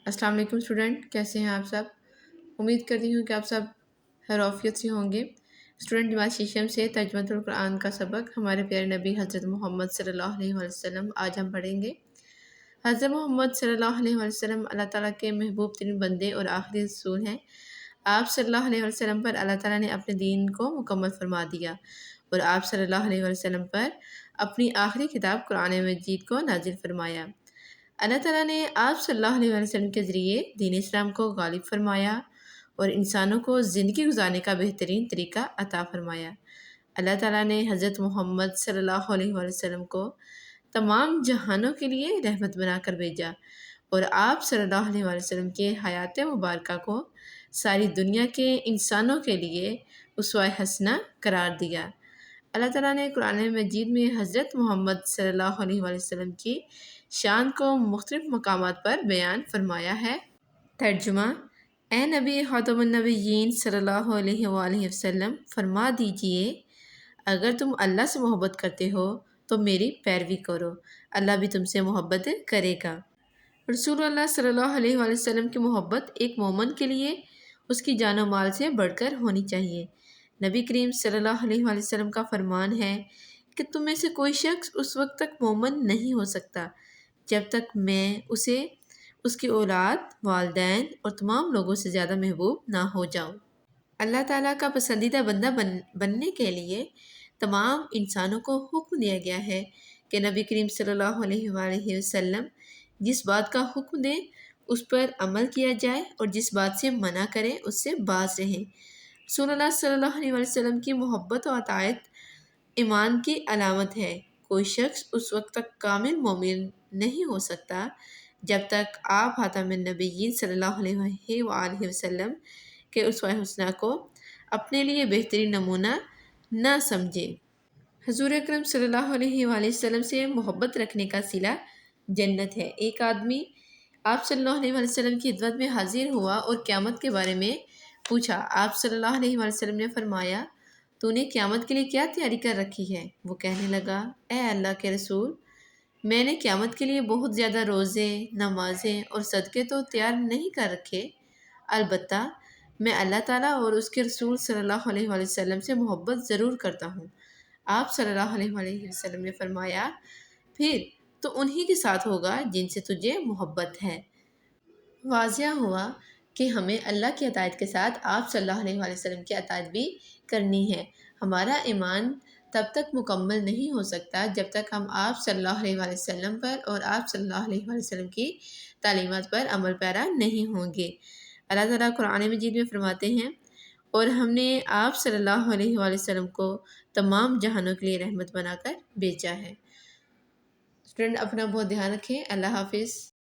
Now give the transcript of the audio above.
السلام علیکم اسٹوڈنٹ، کیسے ہیں آپ سب؟ امید کرتی ہوں کہ آپ سب خیر وعافیت سے ہوں گے۔ اسٹوڈنٹ جماعت شیشم سے ترجمہ القرآن کا سبق ہمارے پیارے نبی حضرت محمد صلی اللہ علیہ وسلم آج ہم پڑھیں گے۔ حضرت محمد صلی اللہ علیہ وسلم اللہ تعالیٰ کے محبوب ترین بندے اور آخری رسول ہیں۔ آپ صلی اللہ علیہ وسلم پر اللہ تعالیٰ نے اپنے دین کو مکمل فرما دیا اور آپ صلی اللہ علیہ وسلم پر اپنی آخری کتاب قرآن مجید کو نازل فرمایا۔ اللہ تعالیٰ نے آپ صلی اللہ علیہ وسلم کے ذریعے دین اسلام کو غالب فرمایا اور انسانوں کو زندگی گزارنے کا بہترین طریقہ عطا فرمایا۔ اللہ تعالیٰ نے حضرت محمد صلی اللہ علیہ وسلم کو تمام جہانوں کے لیے رحمت بنا کر بھیجا اور آپ صلی اللہ علیہ وسلم کے حیات مبارکہ کو ساری دنیا کے انسانوں کے لیے اسوہ حسنہ قرار دیا۔ اللہ تعالیٰ نے قرآن مجید میں حضرت محمد صلی اللہ علیہ وسلم کی شان کو مختلف مقامات پر بیان فرمایا ہے۔ ترجمہ: اے نبی خاتم النبیین صلی اللہ علیہ وآلہ وسلم، فرما دیجئے اگر تم اللہ سے محبت کرتے ہو تو میری پیروی کرو، اللہ بھی تم سے محبت کرے گا۔ رسول اللہ صلی اللہ علیہ وآلہ وسلم کی محبت ایک مومن کے لیے اس کی جان و مال سے بڑھ کر ہونی چاہیے۔ نبی کریم صلی اللہ علیہ وآلہ وسلم کا فرمان ہے کہ تم میں سے کوئی شخص اس وقت تک مومن نہیں ہو سکتا جب تک میں اسے اس کی اولاد، والدین اور تمام لوگوں سے زیادہ محبوب نہ ہو جاؤں۔ اللہ تعالیٰ کا پسندیدہ بندہ بننے کے لیے تمام انسانوں کو حکم دیا گیا ہے کہ نبی کریم صلی اللہ علیہ وآلہ وسلم جس بات کا حکم دیں اس پر عمل کیا جائے اور جس بات سے منع کریں اس سے باز رہیں۔ رسول اللہ صلی اللہ علیہ وسلم کی محبت و اطاعت ایمان کی علامت ہے۔ کوئی شخص اس وقت تک کامل مومن نہیں ہو سکتا جب تک آپ خاتم النبیین صلی اللہ علیہ وآلہ وسلم کے اسوہ حسنہ کو اپنے لیے بہترین نمونہ نہ سمجھیں۔ حضور اکرم صلی اللہ علیہ وآلہ وسلم سے محبت رکھنے کا صلہ جنت ہے۔ ایک آدمی آپ صلی اللہ علیہ وآلہ وسلم کی خدمت میں حاضر ہوا اور قیامت کے بارے میں پوچھا۔ آپ صلی اللہ علیہ وآلہ وسلم نے فرمایا، تو نے قیامت کے لیے کیا تیاری کر رکھی ہے؟ وہ کہنے لگا، اے اللہ کے رسول، میں نے قیامت کے لیے بہت زیادہ روزے، نمازیں اور صدقے تو تیار نہیں کر رکھے، البتہ میں اللہ تعالیٰ اور اس کے رسول صلی اللہ علیہ وآلہ وسلم سے محبت ضرور کرتا ہوں۔ آپ صلی اللہ علیہ وآلہ وسلم نے فرمایا، پھر تو انہی کے ساتھ ہوگا جن سے تجھے محبت ہے۔ واضح ہوا کہ ہمیں اللہ کی اطاعت کے ساتھ آپ صلی اللہ علیہ وآلہ وسلم کی اطاعت بھی کرنی ہے۔ ہمارا ایمان تب تک مکمل نہیں ہو سکتا جب تک ہم آپ صلی اللہ علیہ وآلہ وسلم پر اور آپ صلی اللہ علیہ وآلہ وسلم کی تعلیمات پر عمل پیرا نہیں ہوں گے۔ اللہ تعالیٰ قرآن مجید میں فرماتے ہیں، اور ہم نے آپ صلی اللہ علیہ وآلہ وسلم کو تمام جہانوں کے لیے رحمت بنا کر بھیجا ہے۔ اسٹوڈنٹ اپنا بہت دھیان رکھیں۔ اللہ حافظ۔